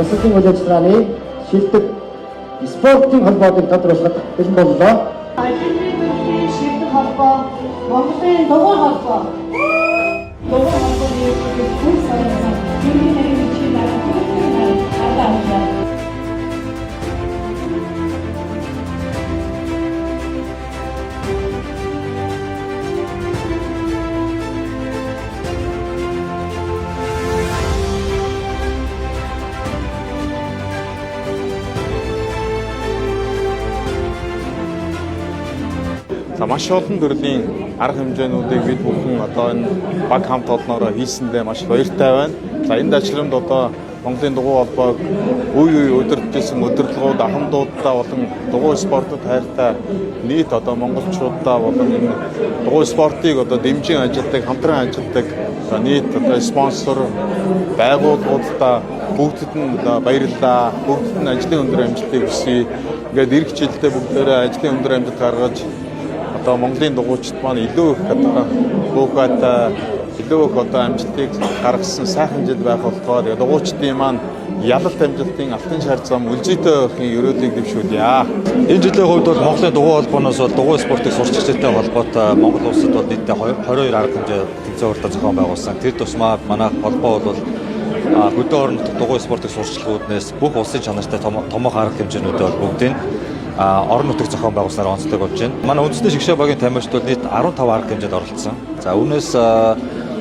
ёслолын үйл ажиллагааны шилдэг спортын холбоодыг тодорхойлоход бэлэн боллоо. Аргентины шилдэг холбоо, Монголын дугуй холбоо. Дугуй холбооны хүн сарсан бидний нэрийн чигээр алдаалаа. За маш олон төрлийн арга хэмжээнүүдийг бид бүхэн одоо энэ баг хамт олноороо хийсэндээ маш баяртай байна. За энэ дайчламд одоо Монголын дугуй холбоог үе үе удирдахсан удирдлагууд ахмадуудаа болон дугуй спортод хайртай нийт одоо монголчуудаа болон энэ дугуй спортыг одоо дэмжин ажилладаг, хамтран ажилладаг нийт одоо спонсор байгууллагуудаа бүгдэд нь баярлалаа. Бүгдэд нь ажлын өндөр амжилтыг хүсье. Ингээд эх жилдээ бүгдээрээ ажлын өндөр амжилт гаргаж одоо Монголын дугуйчид маань илүү их одоо буухатай илүү их одоо амжилтыг гаргасан сайхан жил байх болтугай тэгээд дугуйчдын маань ялалт амжилтын алтан шар зам үлзийтэй байхын ерөөдийг дэвшүүлье. Энэ жилийн хувьд бол Монголын дугуй холбооноос бол дугуй спортыг сурч ирсэнтэй холбоотой Монгол улсад бол нийтдээ 22 арга хэмжээ тэмцээн уртаа зохион байгуулсан. Тэр тусмаа манай холбоо бол хөдөө орон нутгийн дугуй спортыг сурчлагууднаас бүх улсын чанартай томоохон арга хэмжээнүүдээ бүгдийг орон нутгийн зохион байгуулснаар онцлог болж байна. Манай үндэсний шигшээ багийн тамирчид бол нийт 15 арга хэмжээнд оролцсон. За үүнээс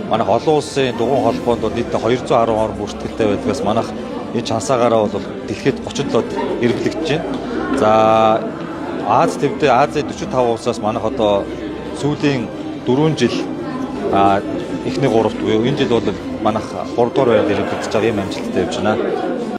манай олон улсын дугуй холбоонд бол нийт 210 орн бүртгэлтэй байдгаас манайх энэ чансаагаараа бол дэлхийд 37-д эргэлдэж байна. За Аз төвдөө Азийн 45 улсаас манайх одоо сүүлийн 4 жил эхний 3-т буюу энэ жил бол манайх 3 дугаар байранд эргэлдэж байгаа юм амжилттай явж байна.